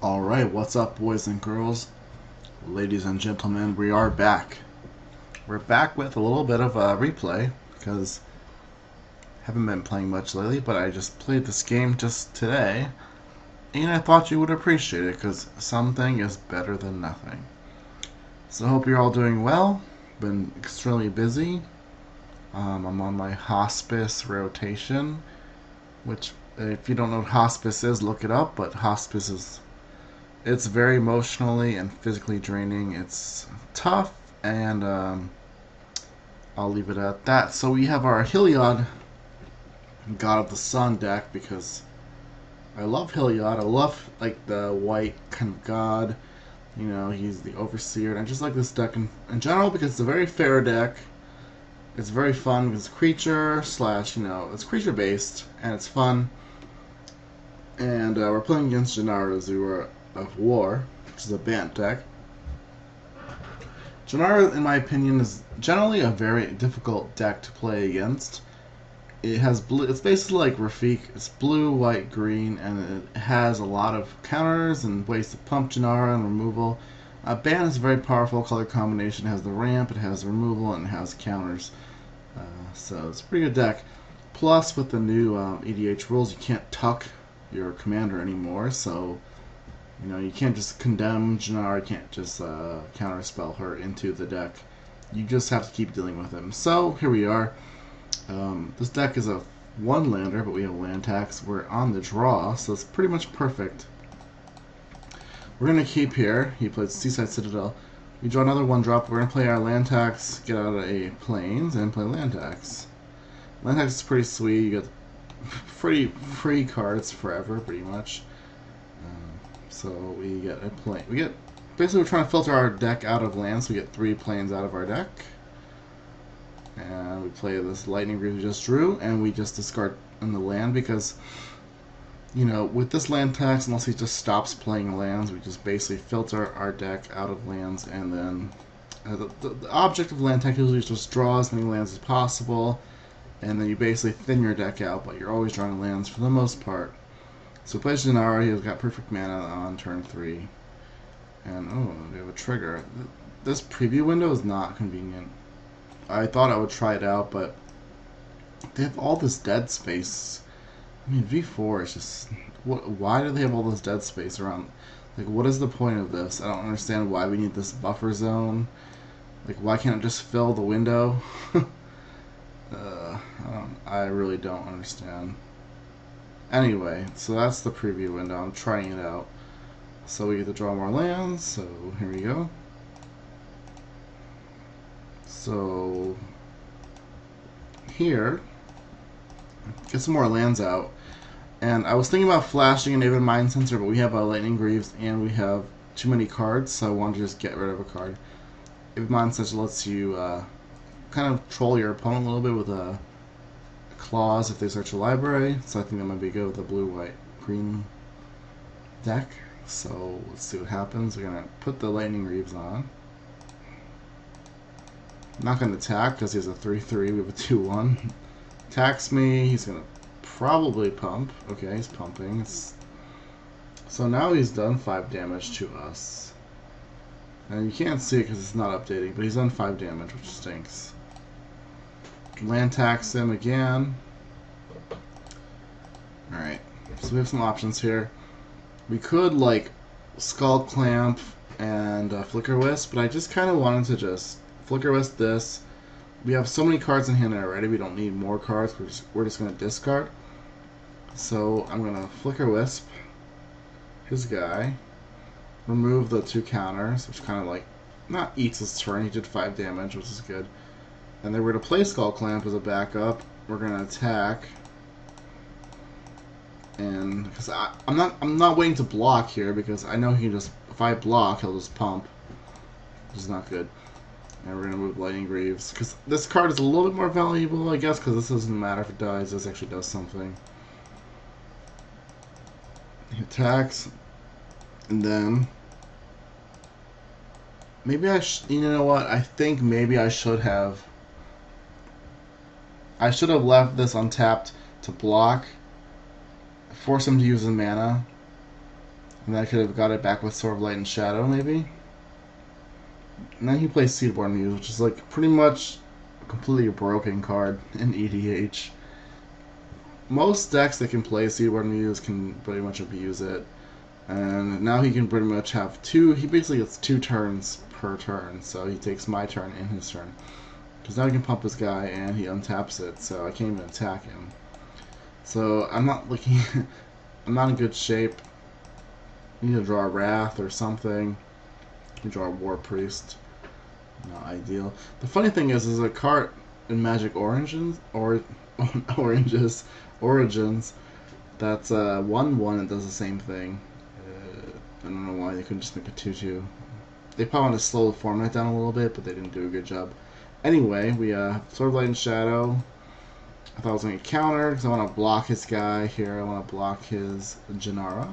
Alright, what's up, boys and girls, ladies and gentlemen? We are back. We're back with a little bit of a replay because I haven't been playing much lately, but I just played this game just today and I thought you would appreciate it because something is better than nothing. So I hope you're all doing well. Been extremely busy. I'm on my hospice rotation, which if you don't know what hospice is, look it up, but hospice is it's very emotionally and physically draining. It's tough, and I'll leave it at that. So we have our Heliod, God of the Sun deck, because I love Heliod. I love like the white kind of god. You know, he's the overseer, and I just like this deck in general because it's a very fair deck. It's very fun because it's creature slash, it's creature based, and it's fun. And we're playing against Jenara, Asura of War, which is a Bant deck. Jenara, in my opinion, is generally a very difficult deck to play against. It has blue. It's basically like Rafik. It's blue, white, green, and it has a lot of counters and ways to pump Jenara and removal. Bant is a very powerful color combination. It has the ramp, it has removal, and it has counters. So it's a pretty good deck. Plus, with the new EDH rules, you can't tuck your commander anymore. So you can't just condemn Jenara, you can't just counterspell her into the deck. You just have to keep dealing with him. So here we are. This deck is a one-lander, but we have land tax. We're on the draw, so it's pretty much perfect. We're going to keep here. He plays Seaside Citadel. We draw another one-drop. We're going to play our land tax, get out of a plains, and play land tax. Land tax is pretty sweet. You get free cards forever, pretty much. So we get a plane. Basically, we're trying to filter our deck out of lands, so we get 3 planes out of our deck. And we play this lightning greaves we just drew, and we just discard in the land because, with this land tax, unless he just stops playing lands, we just basically filter our deck out of lands, and then the object of land tax usually just draw as many lands as possible, and then you basically thin your deck out, but you're always drawing lands for the most part. So he plays Jenara, he's got perfect mana on turn 3. And, we have a trigger. This preview window is not convenient. I thought I would try it out, but they have all this dead space. I mean, V4 is just... why do they have all this dead space around? Like, what is the point of this? I don't understand why we need this buffer zone. Like, why can't it just fill the window? I really don't understand. Anyway, so that's the preview window. I'm trying it out. So we get to draw more lands, so here we go. So here, get some more lands out. And I was thinking about flashing an Avid Mind Sensor, but we have a Lightning Greaves and we have too many cards, so I wanted to just get rid of a card. Avid Mind Sensor lets you kind of troll your opponent a little bit with a claws if they search a library, so I think that might be good with the blue, white, green deck. So let's see what happens. We're gonna put the Lightning Greaves on. I'm not gonna attack because he has a 3/3. We have a 2/1. Attacks me. He's gonna probably pump. Okay, he's pumping. So now he's done 5 damage to us, and you can't see it because it's not updating. But he's done 5 damage, which stinks. Land tax him again. Alright, so we have some options here. We could, like, Skull Clamp and Flicker Wisp, but I just kind of wanted to just Flicker Wisp this. We have so many cards in hand already, we don't need more cards, we're just going to discard. So I'm going to Flicker Wisp his guy, remove the 2 counters, which kind of, like, not eats his turn, he did 5 damage, which is good. And then we're going to play Skull Clamp as a backup. We're going to attack, and because I'm not waiting to block here because I know he can just, if I block, he'll just pump, which is not good. And we're going to move Lightning Greaves because this card is a little bit more valuable, I guess, because this doesn't matter if it dies. This actually does something. He attacks, and then maybe you know what? I think maybe I should have left this untapped to block, force him to use his mana, And I could have got it back with Sword of Light and Shadow, maybe. And then he plays Seedborn Muse, which is like pretty much a completely broken card in EDH. Most decks that can play Seedborn Muse can pretty much abuse it. And now he can pretty much have two. He basically gets 2 turns per turn, so he takes my turn and his turn. Because now he can pump his guy and he untaps it, so I can't even attack him. So I'm not looking. I'm not in good shape. I need to draw a Wrath or something. Draw a War Priest. Not ideal. The funny thing is a card in Magic Origins Origins that's 1/1 and does the same thing. I don't know why they couldn't just make a 2/2. They probably want to slow the format down a little bit, but they didn't do a good job. Anyway, we have Sword of Light and Shadow. I thought I was going to counter because I want to block his guy here. I want to block his Jenara.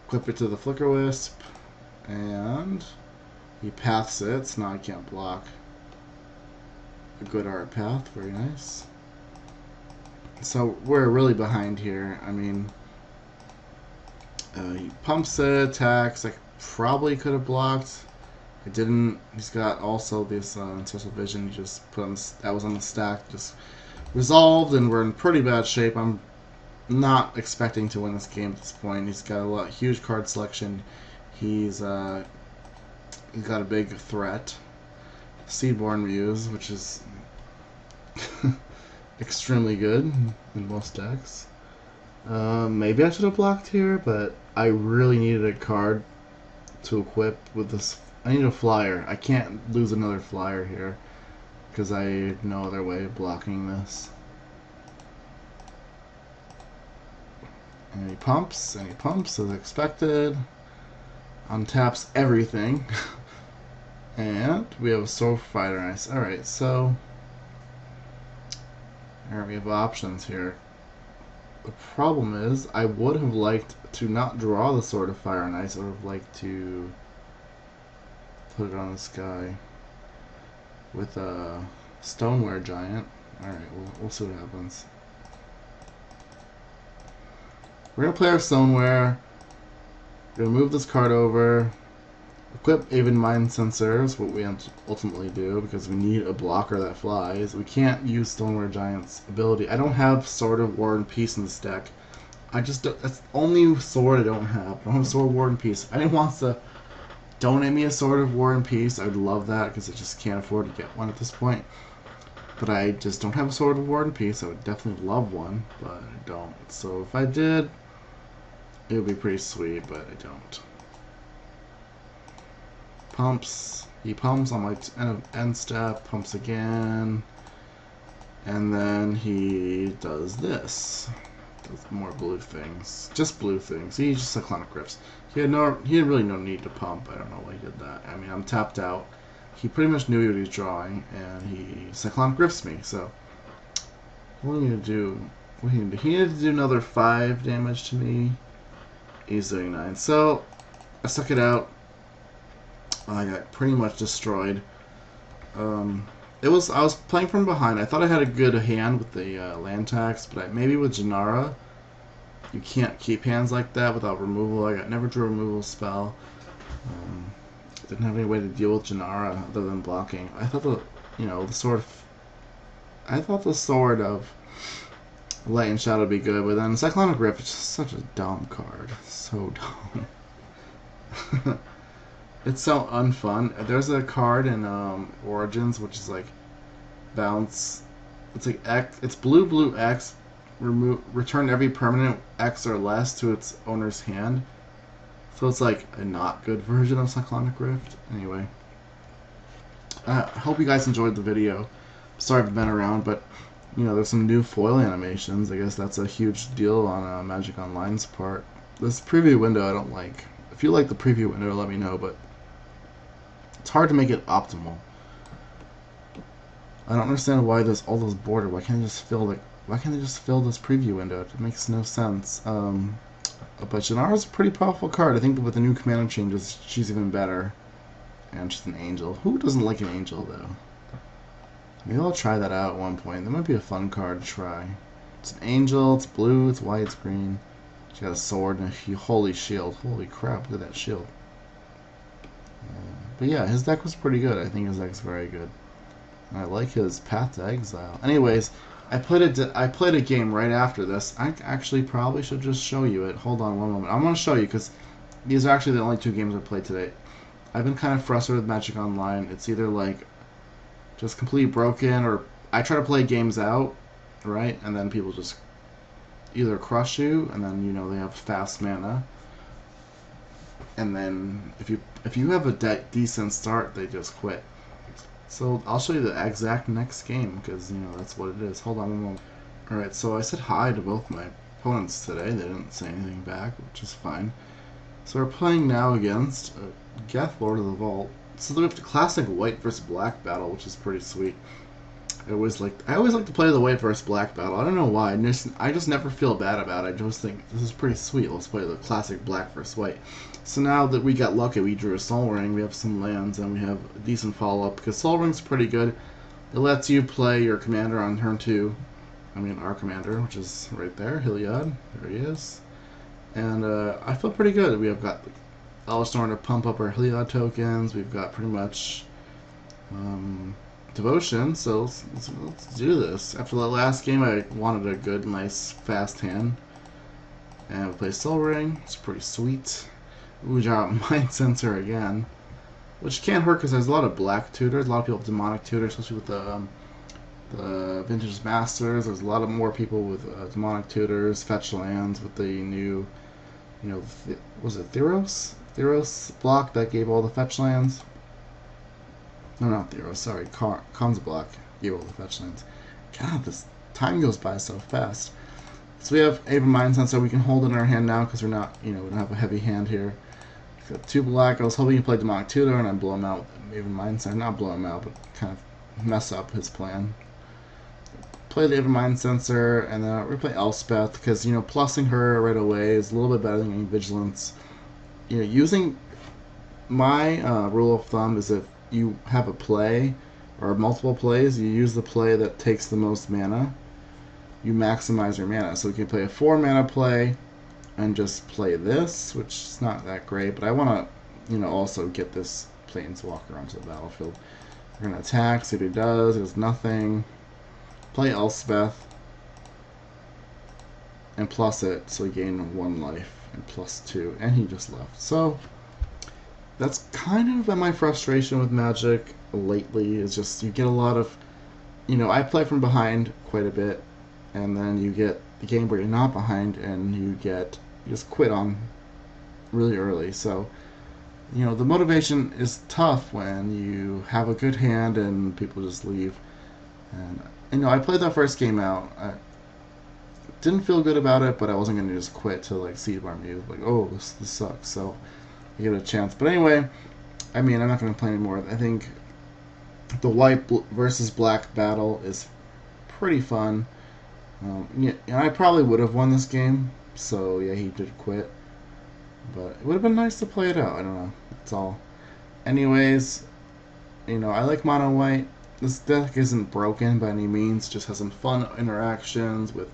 Clip it to the Flicker Wisp, and he paths it, so now I can't block. A good art path, very nice. So we're really behind here. I mean, he pumps it, attacks. I probably could have blocked. I didn't. He's got also this Ancestral Vision. He just put on that was on the stack, just resolved, and we're in pretty bad shape. I'm not expecting to win this game at this point. He's got a huge card selection. He's got a big threat, Seedborn Muse, which is extremely good in most decks. Maybe I should have blocked here, but I really needed a card to equip with this. I need a flyer. I can't lose another flyer here because I have no other way of blocking this. And he pumps as expected. Untaps everything. And we have a Soul Fighter. Nice. Alright, so here we have options here. The problem is, I would have liked to not draw the Sword of Fire and Ice. I would have liked to put it on this guy with a Stoneware Giant. Alright, we'll see what happens. We're going to play our Stoneware. We're going to move this card over. Equip Aven Mind Sensor is what we ultimately do because we need a blocker that flies. We can't use Stoneware Giant's ability. I don't have Sword of War and Peace in this deck. That's the only sword I don't have. I don't have Sword of War and Peace. If anyone wants to donate me a Sword of War and Peace, I would love that because I just can't afford to get one at this point. But I just don't have a Sword of War and Peace. I would definitely love one, but I don't. So if I did, it would be pretty sweet, but I don't. Pumps. He pumps on my end step, pumps again, and then he does this. Does more blue things. Just blue things. He just Cyclonic Grips. He had really no need to pump. I don't know why he did that. I mean, I'm tapped out. He pretty much knew what he was drawing, and he Cyclonic Grips me, so what do we need to do? What do he need to do? He needed to do another 5 damage to me. He's doing 9. So I stuck it out. I got pretty much destroyed. I was playing from behind. I thought I had a good hand with the land tax, but maybe with Jenara, you can't keep hands like that without removal. I never drew a removal spell. Didn't have any way to deal with Jenara other than blocking. I thought the sword of Light and Shadow would be good, but then Cyclonic Grip is just such a dumb card. So dumb. It's so unfun. There's a card in Origins which is like bounce. It's like X. It's blue X. Return every permanent X or less to its owner's hand. So it's like a not good version of Cyclonic Rift. Anyway, I hope you guys enjoyed the video. Sorry I've been around, but you know there's some new foil animations. I guess that's a huge deal on Magic Online's part. This preview window I don't like. If you like the preview window, let me know, but it's hard to make it optimal. I don't understand why there's all those border. Why can't they just fill this preview window? It makes no sense. But Jenara's a pretty powerful card. I think with the new commander changes, she's even better. And she's an angel. Who doesn't like an angel though? Maybe I'll try that out at one point. That might be a fun card to try. It's an angel. It's blue. It's white. It's green. He's got a sword and a holy shield. Holy crap, look at that shield. But yeah, his deck was pretty good. I think his deck's very good. I like his Path to Exile. Anyways, I played a game right after this. I actually probably should just show you it. Hold on one moment. I'm going to show you because these are actually the only 2 games I played today. I've been kind of frustrated with Magic Online. It's either like just completely broken, or I try to play games out, right? And then people just either crush you, and then you know they have fast mana. And then if you have a decent start, they just quit. So I'll show you the exact next game because you know that's what it is. Hold on one moment. All right, so I said hi to both my opponents today. They didn't say anything back, which is fine. So we're playing now against Geth, Lord of the Vault. So we have the classic white versus black battle, which is pretty sweet. I always like to play the white versus black battle. I don't know why. I just never feel bad about it. I just think this is pretty sweet. Let's play the classic black versus white. So now that we got lucky, we drew a Soul Ring, we have some lands, and we have a decent follow-up, because Soul Ring's pretty good. It lets you play your commander on turn 2. I mean, our commander, which is right there, Heliod. There he is. And I feel pretty good. We have got Alistarn to pump up our Heliod tokens. We've got pretty much Devotion, so let's do this. After the last game, I wanted a good, nice, fast hand. And we play Soul Ring. It's pretty sweet. We draw Mind Sensor again, which can't hurt because there's a lot of black tutors. A lot of people have demonic tutors, especially with the Vintage Masters. There's a lot of more people with demonic tutors, fetch lands with the new, you know, was it Theros? Theros block that gave all the fetch lands. No, not Theros. Sorry, Khan's block gave all the fetch lands. God, this time goes by so fast. So we have Ava Mind Sensor. We can hold in our hand now because we're not, you know, we don't have a heavy hand here. Got 2 black. I was hoping you play Demonic Tutor and I'd blow him out with Ava Mind Sensor. Not blow him out, but kind of mess up his plan. Play the Ava Mind Sensor, and then we play Elspeth because, you know, plussing her right away is a little bit better than getting Vigilance. You know, using my rule of thumb is if you have a play or multiple plays, you use the play that takes the most mana. You maximize your mana. So we can play a 4 mana play and just play this, which is not that great, but I want to, you know, also get this Planeswalker onto the battlefield. We're going to attack, see what he does. He does nothing. Play Elspeth and plus it, so he gained 1 life and plus 2, and he just left. So that's kind of been my frustration with Magic lately, is just you get a lot of, you know, I play from behind quite a bit, and then you get the game where you're not behind and you just quit on really early. So, you know, the motivation is tough when you have a good hand and people just leave. And, you know, I played that first game out. I didn't feel good about it, but I wasn't going to just quit to, like, Seed Bar Mute. Like, oh, this sucks. So I get a chance. But anyway, I mean, I'm not going to play anymore. I think the white versus black battle is pretty fun. Yeah, I probably would have won this game, so yeah, he did quit. But it would have been nice to play it out. I don't know. That's all. Anyways, you know, I like mono white. This deck isn't broken by any means. Just has some fun interactions with,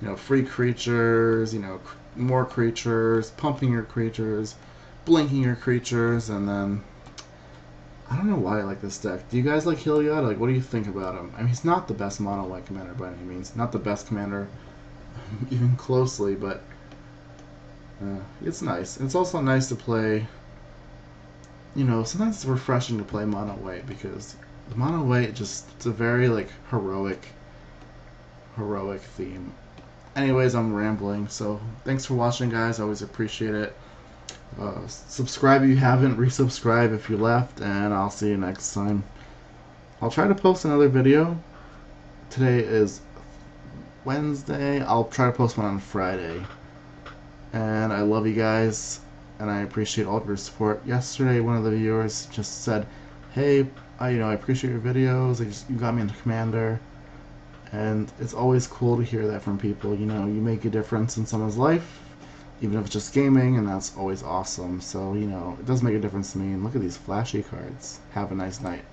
you know, free creatures. You know, more creatures, pumping your creatures, blinking your creatures, and then I don't know why I like this deck. Do you guys like Heliod? Like, what do you think about him? I mean, he's not the best mono white commander by any means. Not the best commander, even closely, but it's nice. It's also nice to play. You know, sometimes it's refreshing to play mono white because the mono white it's a very like heroic theme. Anyways, I'm rambling. So thanks for watching, guys. I always appreciate it. Subscribe if you haven't, resubscribe if you left, and I'll see you next time. I'll try to post another video. Today is Wednesday. I'll try to post one on Friday. And I love you guys, and I appreciate all of your support. Yesterday, one of the viewers just said, "Hey, I appreciate your videos. You got me into Commander." And it's always cool to hear that from people. You know, you make a difference in someone's life, even if it's just gaming, and that's always awesome. So, you know, it does make a difference to me. And look at these flashy cards. Have a nice night.